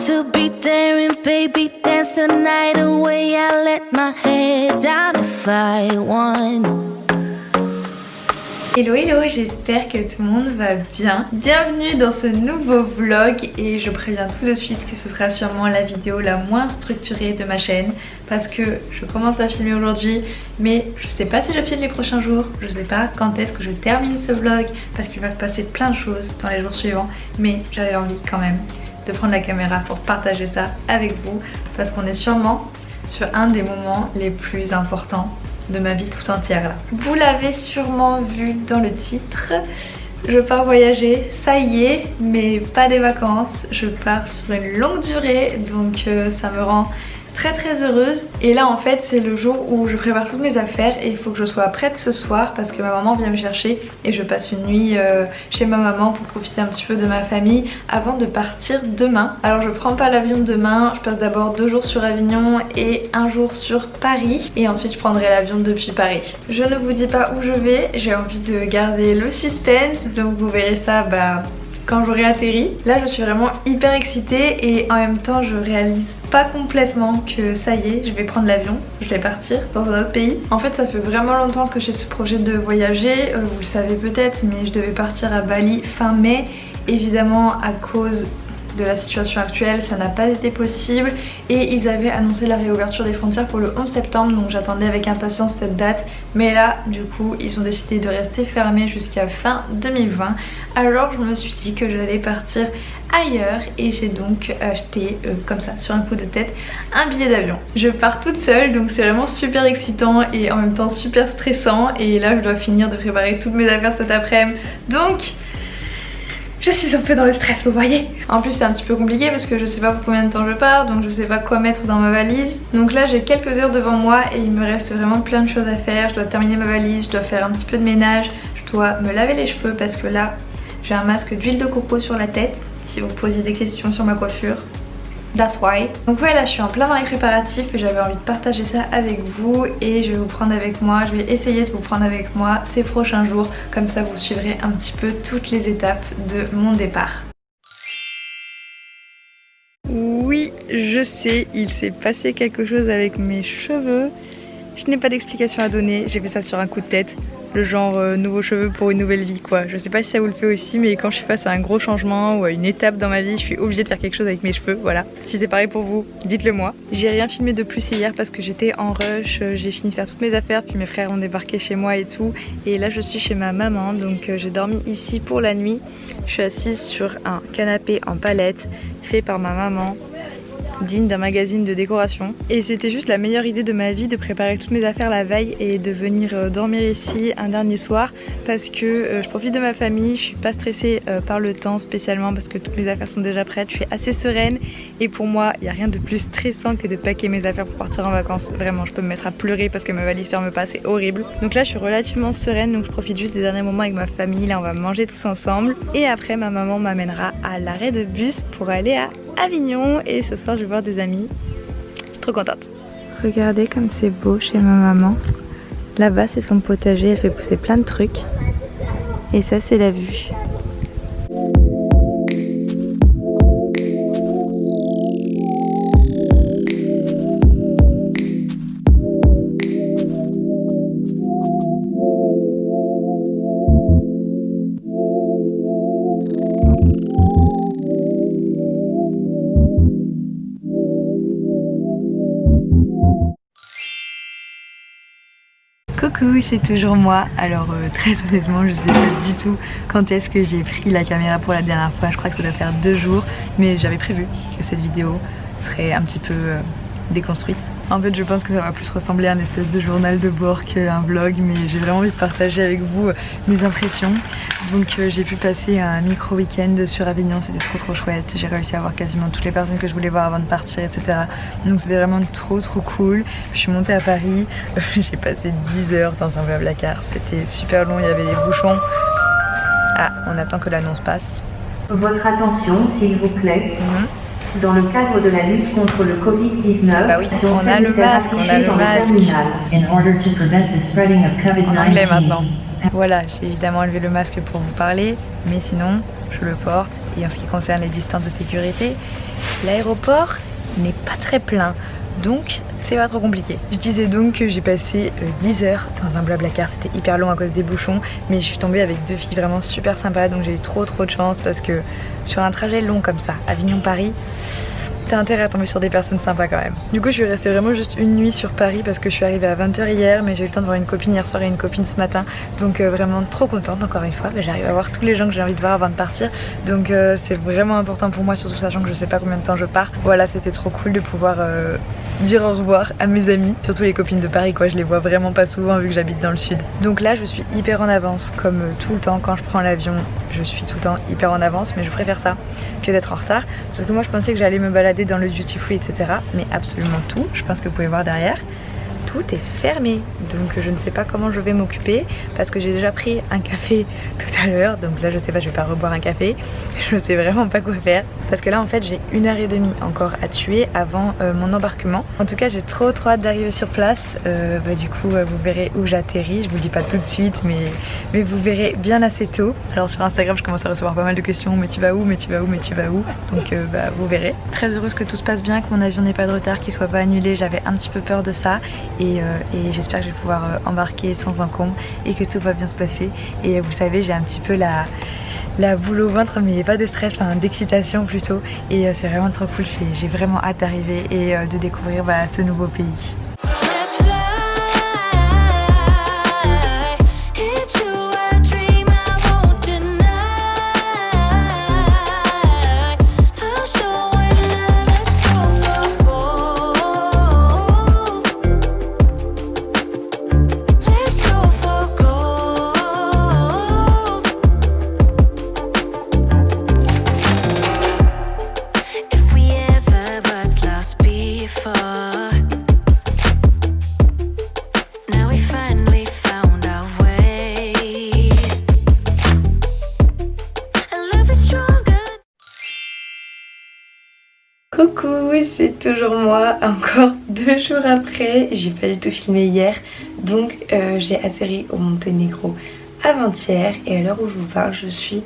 to be daring, baby, dance the night away. I let my hair down if I want. Hello hello, j'espère que tout le monde va bien. Bienvenue dans ce nouveau vlog et je préviens tout de suite que ce sera sûrement la vidéo la moins structurée de ma chaîne parce que je commence à filmer aujourd'hui mais je sais pas si je filme les prochains jours, je sais pas quand est-ce que je termine ce vlog parce qu'il va se passer plein de choses dans les jours suivants, mais j'avais envie quand même de prendre la caméra pour partager ça avec vous parce qu'on est sûrement sur un des moments les plus importants de ma vie tout entière là. Vous l'avez sûrement vu dans le titre, je pars voyager, ça y est, mais pas des vacances, je pars sur une longue durée donc ça me rend très heureuse. Et là en fait c'est le jour où je prépare toutes mes affaires et il faut que je sois prête ce soir parce que ma maman vient me chercher et je passe une nuit chez ma maman pour profiter un petit peu de ma famille avant de partir demain. Alors je prends pas l'avion demain, je passe d'abord 2 jours sur Avignon et 1 jour sur Paris et ensuite je prendrai l'avion depuis Paris. Je ne vous dis pas où je vais, j'ai envie de garder le suspense donc vous verrez ça quand j'aurai atterri. Là je suis vraiment hyper excitée et en même temps je réalise pas complètement que ça y est, je vais prendre l'avion, je vais partir dans un autre pays. En fait ça fait vraiment longtemps que j'ai ce projet de voyager, vous le savez peut-être mais je devais partir à Bali fin mai. Évidemment à cause de la situation actuelle ça n'a pas été possible et ils avaient annoncé la réouverture des frontières pour le 11 septembre donc j'attendais avec impatience cette date mais là du coup ils ont décidé de rester fermés jusqu'à fin 2020. Alors je me suis dit que j'allais partir ailleurs et j'ai donc acheté comme ça sur un coup de tête un billet d'avion. Je pars toute seule donc c'est vraiment super excitant et en même temps super stressant et là je dois finir de préparer toutes mes affaires cet après-midi donc je suis un peu dans le stress, vous voyez. En plus c'est un petit peu compliqué parce que je sais pas pour combien de temps je pars donc je sais pas quoi mettre dans ma valise. Donc là j'ai quelques heures devant moi et il me reste vraiment plein de choses à faire. Je dois terminer ma valise, je dois faire un petit peu de ménage, je dois me laver les cheveux parce que là j'ai un masque d'huile de coco sur la tête si vous posez des questions sur ma coiffure. That's why. Donc ouais là je suis en plein dans les préparatifs et j'avais envie de partager ça avec vous et je vais vous prendre avec moi, je vais essayer de vous prendre avec moi ces prochains jours, comme ça vous suivrez un petit peu toutes les étapes de mon départ. Oui je sais, il s'est passé quelque chose avec mes cheveux, je n'ai pas d'explication à donner, j'ai fait ça sur un coup de tête. Le genre nouveaux cheveux pour une nouvelle vie quoi. Je sais pas si ça vous le fait aussi mais quand je suis face à un gros changement ou à une étape dans ma vie je suis obligée de faire quelque chose avec mes cheveux, voilà. Si c'est pareil pour vous, dites-le moi. J'ai rien filmé de plus hier parce que j'étais en rush, j'ai fini de faire toutes mes affaires puis mes frères ont débarqué chez moi et tout. Et là je suis chez ma maman donc j'ai dormi ici pour la nuit. Je suis assise sur un canapé en palette fait par ma maman, digne d'un magazine de décoration et c'était juste la meilleure idée de ma vie de préparer toutes mes affaires la veille et de venir dormir ici un dernier soir parce que je profite de ma famille, je suis pas stressée par le temps spécialement parce que toutes mes affaires sont déjà prêtes, je suis assez sereine et pour moi il n'y a rien de plus stressant que de packer mes affaires pour partir en vacances. Vraiment je peux me mettre à pleurer parce que ma valise ferme pas, c'est horrible. Donc là je suis relativement sereine donc je profite juste des derniers moments avec ma famille, là on va manger tous ensemble et après ma maman m'amènera à l'arrêt de bus pour aller à Avignon et ce soir je vais voir des amis. Je suis trop contente. Regardez comme c'est beau chez ma maman. Là-bas c'est son potager, elle fait pousser plein de trucs. Et ça c'est la vue. Coucou, c'est toujours moi. Alors très honnêtement je sais pas du tout quand est-ce que j'ai pris la caméra pour la dernière fois. Je crois que ça doit faire 2 jours mais j'avais prévu que cette vidéo serait un petit peu déconstruite. En fait je pense que ça va plus ressembler à une espèce de journal de bord qu'un vlog mais j'ai vraiment envie de partager avec vous mes impressions. Donc j'ai pu passer un micro week-end sur Avignon, c'était trop chouette. J'ai réussi à voir quasiment toutes les personnes que je voulais voir avant de partir etc. Donc c'était vraiment trop cool. Je suis montée à Paris, j'ai passé 10 heures dans un Blablacar, c'était super long, il y avait des bouchons. Ah, on attend que l'annonce passe. Votre attention s'il vous plaît. Dans le cadre de la lutte contre le Covid-19, bah oui, on a le masque, En anglais maintenant. Voilà, j'ai évidemment enlevé le masque pour vous parler, mais sinon je le porte. Et en ce qui concerne les distances de sécurité, l'aéroport n'est pas très plein, donc c'est pas trop compliqué. Je disais donc que j'ai passé 10 heures dans un Blablacar, c'était hyper long à cause des bouchons, mais je suis tombée avec 2 filles vraiment super sympas, donc j'ai eu trop de chance parce que sur un trajet long comme ça, Avignon-Paris, t'as intérêt à tomber sur des personnes sympas quand même. Du coup je suis restée vraiment juste une nuit sur Paris parce que je suis arrivée à 20 h hier, mais j'ai eu le temps de voir une copine hier soir et une copine ce matin, donc vraiment trop contente encore une fois. J'arrive à voir tous les gens que j'ai envie de voir avant de partir, donc c'est vraiment important pour moi, surtout sachant que je sais pas combien de temps je pars. Voilà, c'était trop cool de pouvoir dire au revoir à mes amis, surtout les copines de Paris quoi, je les vois vraiment pas souvent vu que j'habite dans le sud. Donc là je suis hyper en avance comme tout le temps quand je prends l'avion, je suis tout le temps hyper en avance, mais je préfère ça que d'être en retard. Sauf que moi je pensais que j'allais me balader dans le duty free etc, mais absolument tout, je pense que vous pouvez voir derrière, tout est fermé, donc je ne sais pas comment je vais m'occuper parce que j'ai déjà pris un café tout à l'heure, donc là je sais pas, je vais pas reboire un café, je sais vraiment pas quoi faire parce que là en fait j'ai 1h30 encore à tuer avant mon embarquement. En tout cas j'ai trop hâte d'arriver sur place, du coup vous verrez où j'atterris, je vous le dis pas tout de suite mais vous verrez bien assez tôt. Alors sur Instagram je commence à recevoir pas mal de questions, mais tu vas où, mais tu vas où, mais tu vas où, donc vous verrez. Très heureuse que tout se passe bien, que mon avion n'ait pas de retard, qu'il soit pas annulé, j'avais un petit peu peur de ça et j'espère que je vais pouvoir embarquer sans encombre et que tout va bien se passer. Et vous savez j'ai un petit peu la boule au ventre, mais pas de stress, enfin d'excitation plutôt, et c'est vraiment trop cool, j'ai vraiment hâte d'arriver et de découvrir ce nouveau pays. Coucou, c'est toujours moi, encore 2 jours après, j'ai pas du tout filmé hier, donc j'ai atterri au Monténégro avant-hier et à l'heure où je vous parle, je suis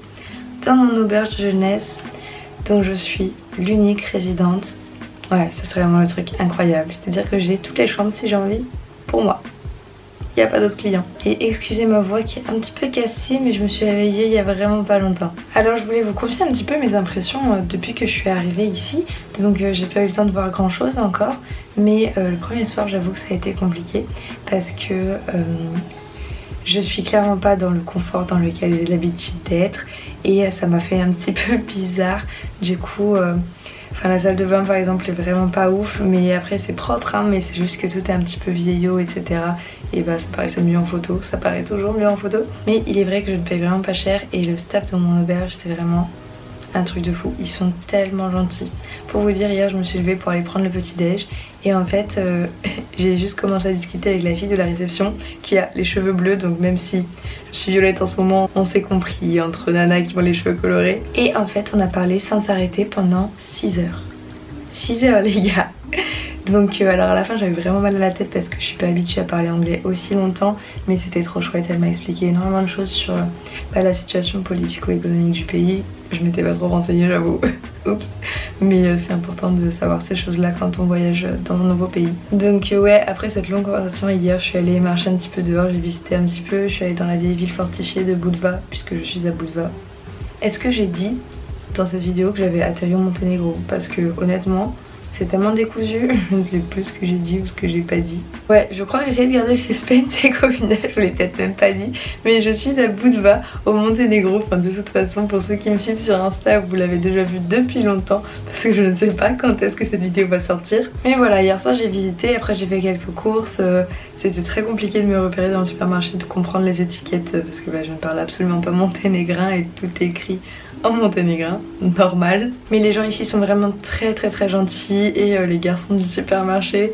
dans mon auberge de jeunesse, dont je suis l'unique résidente. Ouais, ça serait vraiment le truc incroyable, c'est-à-dire que j'ai toutes les chambres si j'ai envie pour moi. Il n'y a pas d'autres clients. Et excusez ma voix qui est un petit peu cassée, mais je me suis réveillée il y a vraiment pas longtemps. Alors je voulais vous confier un petit peu mes impressions depuis que je suis arrivée ici. Donc j'ai pas eu le temps de voir grand chose encore, mais le premier soir j'avoue que ça a été compliqué parce que je suis clairement pas dans le confort dans lequel j'ai l'habitude d'être et ça m'a fait un petit peu bizarre. Du coup la salle de bain par exemple est vraiment pas ouf, mais après c'est propre hein, mais c'est juste que tout est un petit peu vieillot etc. Et ça paraissait mieux en photo, ça paraît toujours mieux en photo. Mais il est vrai que je ne paye vraiment pas cher et le staff de mon auberge c'est vraiment un truc de fou, ils sont tellement gentils. Pour vous dire, hier je me suis levée pour aller prendre le petit déj et en fait j'ai juste commencé à discuter avec la fille de la réception qui a les cheveux bleus, donc même si je suis violette en ce moment, on s'est compris entre nanas qui ont les cheveux colorés. Et en fait on a parlé sans s'arrêter pendant 6 heures. 6 heures les gars. Donc alors à la fin j'avais vraiment mal à la tête parce que je suis pas habituée à parler anglais aussi longtemps, mais c'était trop chouette, elle m'a expliqué énormément de choses sur la situation politico-économique du pays. Je m'étais pas trop renseignée j'avoue, oups, mais c'est important de savoir ces choses là quand on voyage dans un nouveau pays. Donc ouais, après cette longue conversation hier je suis allée marcher un petit peu dehors, j'ai visité un petit peu, je suis allée dans la vieille ville fortifiée de Budva puisque je suis à Budva. Est-ce que j'ai dit dans cette vidéo que j'avais atterri au Monténégro? Parce que honnêtement c'est tellement décousu, je ne sais plus ce que j'ai dit ou ce que j'ai pas dit. Ouais, je crois que j'essaie de garder le suspense et qu'au final je l'ai peut-être même pas dit, mais je suis à Budva au Monténégro. Enfin de toute façon pour ceux qui me suivent sur Insta vous l'avez déjà vu depuis longtemps parce que je ne sais pas quand est-ce que cette vidéo va sortir. Mais voilà, hier soir j'ai visité, après j'ai fait quelques courses, c'était très compliqué de me repérer dans le supermarché, de comprendre les étiquettes parce que je ne parle absolument pas monténégrin et tout est écrit en monténégrin, normal. Mais les gens ici sont vraiment très gentils et les garçons du supermarché,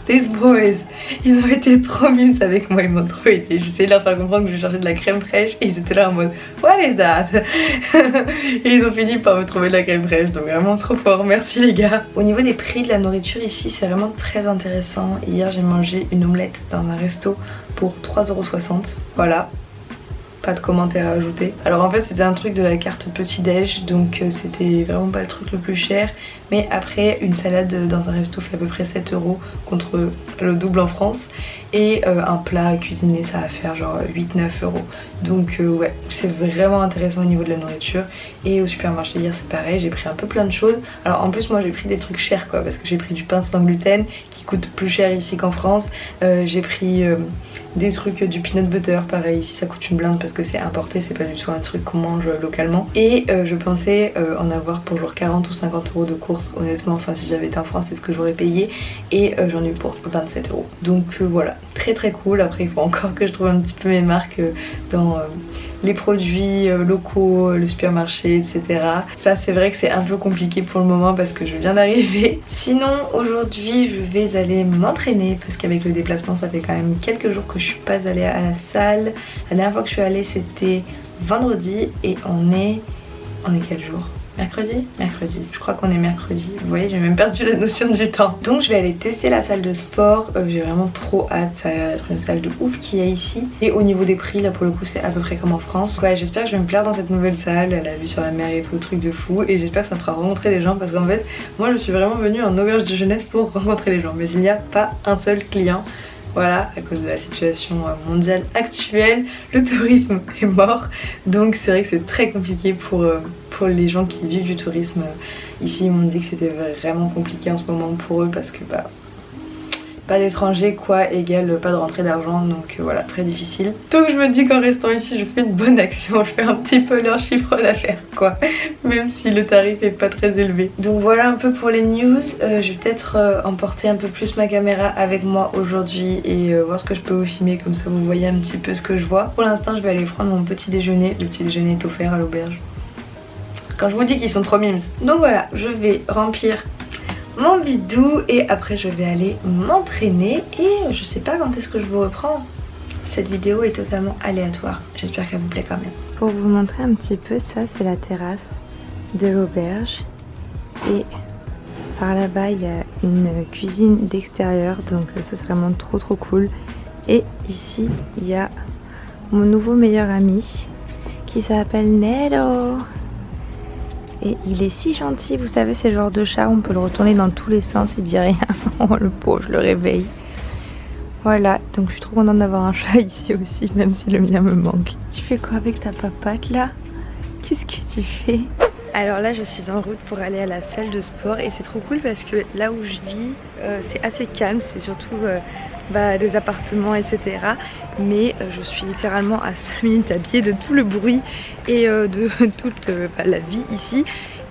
these boys, ils ont été trop mimes avec moi, ils m'ont trop aidé. J'essayais de leur faire comprendre que je cherchais de la crème fraîche et ils étaient là en mode what is that? Et ils ont fini par me trouver de la crème fraîche, donc vraiment trop fort, merci les gars. Au niveau des prix de la nourriture ici c'est vraiment très intéressant. Hier j'ai mangé une omelette dans un resto pour 3,60 €, voilà. pas de commentaires à ajouter. Alors en fait c'était un truc de la carte petit déj, donc c'était vraiment pas le truc le plus cher. Mais après une salade dans un resto fait à peu près 7 € contre le double en France. Et un plat cuisiné ça va faire genre 8-9 €. Donc ouais, c'est vraiment intéressant au niveau de la nourriture. Et au supermarché hier c'est pareil, j'ai pris un peu plein de choses. Alors en plus moi j'ai pris des trucs chers quoi, parce que j'ai pris du pain sans gluten qui coûte plus cher ici qu'en France. J'ai pris des trucs du peanut butter, pareil ici ça coûte une blinde parce que c'est importé, c'est pas du tout un truc qu'on mange localement. Et je pensais en avoir pour genre 40 ou 50 € de courses honnêtement, enfin si j'avais été en France c'est ce que j'aurais payé. Et j'en ai eu pour 27 €. Donc voilà, très très cool. Après il faut encore que je trouve un petit peu mes marques dans les produits locaux, le supermarché, etc. Ça c'est vrai que c'est un peu compliqué pour le moment parce que je viens d'arriver. Sinon aujourd'hui je vais aller m'entraîner parce qu'avec le déplacement ça fait quand même quelques jours que je suis pas allée à la salle. La dernière fois que je suis allée c'était vendredi et on est quel jour ? Mercredi ? Mercredi, je crois qu'on est mercredi. Vous voyez, j'ai même perdu la notion du temps. Donc je vais aller tester la salle de sport. J'ai vraiment trop hâte, ça va être une salle de ouf qu'il y a ici. Et au niveau des prix, là pour le coup c'est à peu près comme en France. Ouais, j'espère que je vais me plaire dans cette nouvelle salle, la vue sur la mer et tout, truc de fou. Et j'espère que ça me fera rencontrer des gens parce qu'en fait, moi je suis vraiment venue en auberge de jeunesse pour rencontrer les gens. Mais il n'y a pas un seul client. Voilà, à cause de la situation mondiale actuelle, le tourisme est mort. Donc c'est vrai que c'est très compliqué pour les gens qui vivent du tourisme. Ici ils m'ont dit que c'était vraiment compliqué en ce moment pour eux parce que pas d'étrangers quoi égale pas de rentrée d'argent, donc voilà, très difficile. Donc je me dis qu'en restant ici je fais une bonne action, je fais un petit peu leur chiffre d'affaires quoi, même si le tarif est pas très élevé. Donc voilà un peu pour les news. Je vais peut-être emporter un peu plus ma caméra avec moi aujourd'hui et voir ce que je peux vous filmer, comme ça vous voyez un petit peu ce que je vois. Pour l'instant je vais aller prendre mon petit déjeuner, le petit déjeuner est offert à l'auberge. Quand je vous dis qu'ils sont trop mimes. Donc voilà, je vais remplir mon bidou et après je vais aller m'entraîner et je sais pas quand est-ce que je vous reprends. Cette vidéo est totalement aléatoire, j'espère qu'elle vous plaît quand même. Pour vous montrer un petit peu, ça c'est la terrasse de l'auberge et par là-bas il y a une cuisine d'extérieur, donc ça c'est vraiment trop cool. Et ici il y a mon nouveau meilleur ami qui s'appelle Nero. Et il est si gentil, vous savez c'est le genre de chat, on peut le retourner dans tous les sens, il dit rien. Oh le pauvre, je le réveille. Voilà, donc je suis trop contente d'avoir un chat ici aussi, même si le mien me manque. Tu fais quoi avec ta papate là? Qu'est-ce que tu fais? Alors là je suis en route pour aller à la salle de sport et c'est trop cool parce que là où je vis c'est assez calme, c'est surtout des appartements etc. Mais je suis littéralement à 5 minutes à pied de tout le bruit et de toute la vie ici.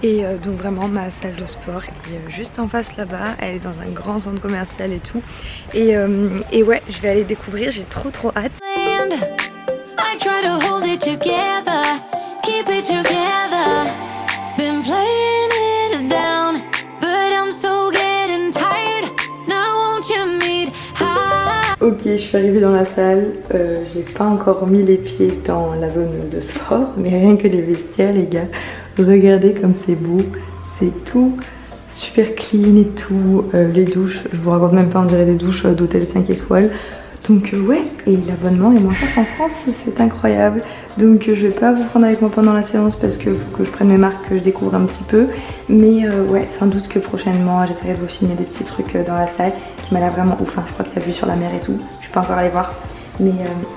Et donc vraiment ma salle de sport est juste en face là-bas, elle est dans un grand centre commercial et tout. Et ouais, je vais aller découvrir, j'ai trop hâte. Ok, je suis arrivée dans la salle, j'ai pas encore mis les pieds dans la zone de sport, mais rien que les vestiaires les gars, regardez comme c'est beau, c'est tout super clean et tout, les douches, je vous raconte même pas, on dirait des douches d'hôtel 5 étoiles. Donc ouais, et l'abonnement est moins cher qu'en France, c'est incroyable. Donc je vais pas vous prendre avec moi pendant la séance parce que faut que je prenne mes marques, que je découvre un petit peu. Mais ouais, sans doute que prochainement j'essaierai de vous filmer des petits trucs dans la salle qui m'a l'air vraiment ouf. Hein. Je crois qu'il y a vue sur la mer et tout, je suis pas encore allée voir. Mais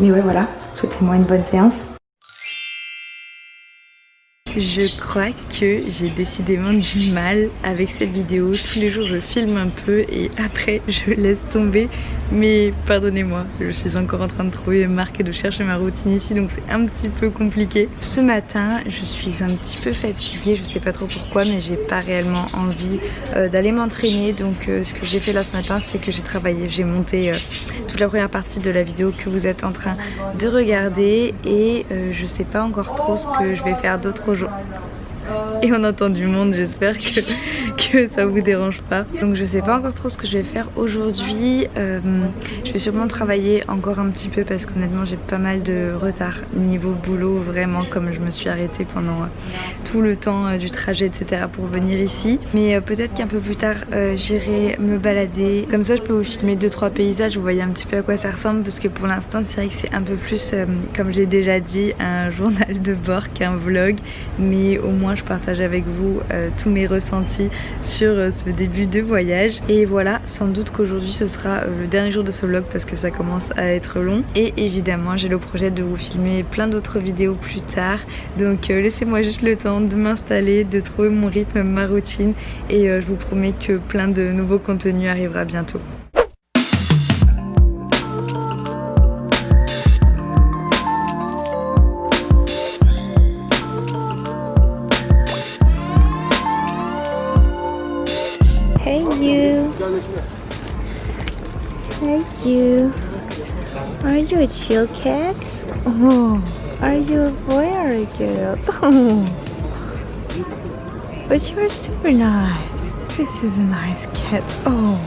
ouais voilà, souhaitez-moi une bonne séance. Je crois que j'ai décidément du mal avec cette vidéo. Tous les jours je filme un peu et après je laisse tomber. Mais pardonnez-moi, je suis encore en train de trouver mes marques et de chercher ma routine ici, donc c'est un petit peu compliqué. Ce matin je suis un petit peu fatiguée, je sais pas trop pourquoi, mais j'ai pas réellement envie d'aller m'entraîner. Donc ce que j'ai fait là ce matin, c'est que j'ai travaillé, j'ai monté toute la première partie de la vidéo que vous êtes en train de regarder. Et je sais pas encore trop ce que je vais faire d'autre aujourd'hui. Et on entend du monde, j'espère que ça vous dérange pas. Donc je sais pas encore trop ce que je vais faire aujourd'hui. Je vais sûrement travailler encore un petit peu parce qu'honnêtement j'ai pas mal de retard niveau boulot, vraiment, comme je me suis arrêtée pendant tout le temps du trajet etc. pour venir ici. Mais peut-être qu'un peu plus tard j'irai me balader. Comme ça je peux vous filmer 2-3 paysages, vous voyez un petit peu à quoi ça ressemble, parce que pour l'instant c'est vrai que c'est un peu plus comme j'ai déjà dit un journal de bord qu'un vlog, mais au moins je partage avec vous tous mes ressentis sur ce début de voyage. Et voilà, sans doute qu'aujourd'hui ce sera le dernier jour de ce vlog parce que ça commence à être long, et évidemment j'ai le projet de vous filmer plein d'autres vidéos plus tard, donc laissez-moi juste le temps de m'installer, de trouver mon rythme, ma routine, et je vous promets que plein de nouveaux contenus arrivera bientôt. Hey you! Hey you! Are you a chill cat? Oh, are you a boy or a girl? Oh, but you're super nice. This is a nice cat. Oh.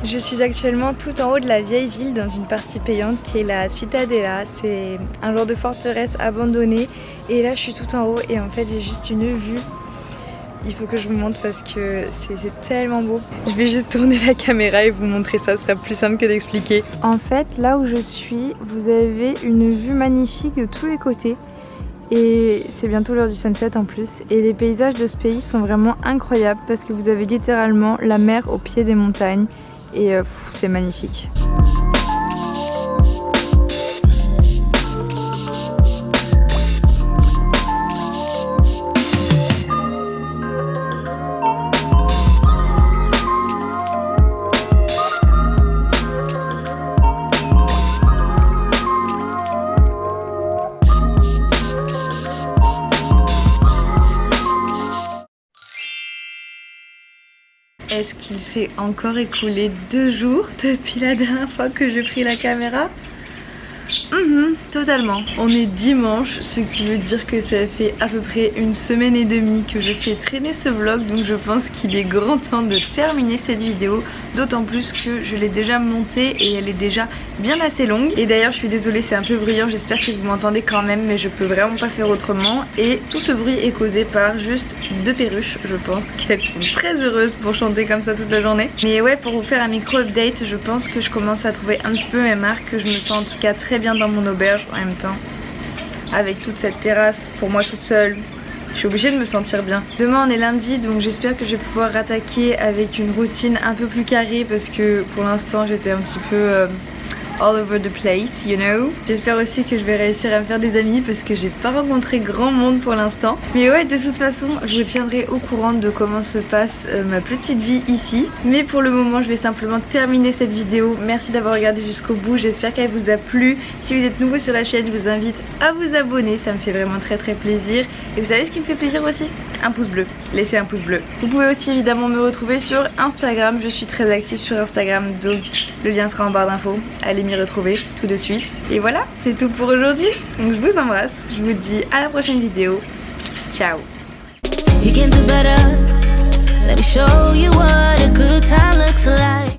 Je suis actuellement tout en haut de la vieille ville dans une partie payante qui est la Cittadella. C'est un genre de forteresse abandonnée et là je suis tout en haut et en fait j'ai juste une vue. Il faut que je vous montre parce que c'est tellement beau. Je vais juste tourner la caméra et vous montrer ça, ce sera plus simple que d'expliquer. En fait là où je suis, vous avez une vue magnifique de tous les côtés. Et c'est bientôt l'heure du sunset en plus. Et les paysages de ce pays sont vraiment incroyables parce que vous avez littéralement la mer au pied des montagnes. Et c'est magnifique. Est-ce qu'il s'est encore écoulé 2 jours depuis la dernière fois que j'ai pris la caméra? Totalement. On est dimanche, ce qui veut dire que ça fait à peu près 1 semaine et demie que je fais traîner ce vlog, donc je pense qu'il est grand temps de terminer cette vidéo, d'autant plus que je l'ai déjà montée et elle est déjà bien assez longue. Et d'ailleurs je suis désolée, c'est un peu bruyant, j'espère que vous m'entendez quand même, mais je peux vraiment pas faire autrement. Et tout ce bruit est causé par juste 2 perruches, je pense qu'elles sont très heureuses pour chanter comme ça toute la journée. Mais ouais, pour vous faire un micro update, je pense que je commence à trouver un petit peu mes marques, que je me sens en tout cas très bien dans mon auberge en même temps. Avec toute cette terrasse pour moi toute seule, je suis obligée de me sentir bien. Demain on est lundi, donc j'espère que je vais pouvoir rattaquer avec une routine un peu plus carrée parce que pour l'instant j'étais un petit peu all over the place, you know. J'espère aussi que je vais réussir à me faire des amis parce que j'ai pas rencontré grand monde pour l'instant. Mais ouais, de toute façon, je vous tiendrai au courant de comment se passe ma petite vie ici. Mais pour le moment, je vais simplement terminer cette vidéo. Merci d'avoir regardé jusqu'au bout, j'espère qu'elle vous a plu. Si vous êtes nouveau sur la chaîne, je vous invite à vous abonner, ça me fait vraiment très plaisir. Et vous savez ce qui me fait plaisir aussi? Un pouce bleu, laissez un pouce bleu. Vous pouvez aussi évidemment me retrouver sur Instagram, je suis très active sur Instagram, donc le lien sera en barre d'infos. Allez m'y retrouver tout de suite. Et voilà, c'est tout pour aujourd'hui. Donc je vous embrasse, je vous dis à la prochaine vidéo. Ciao.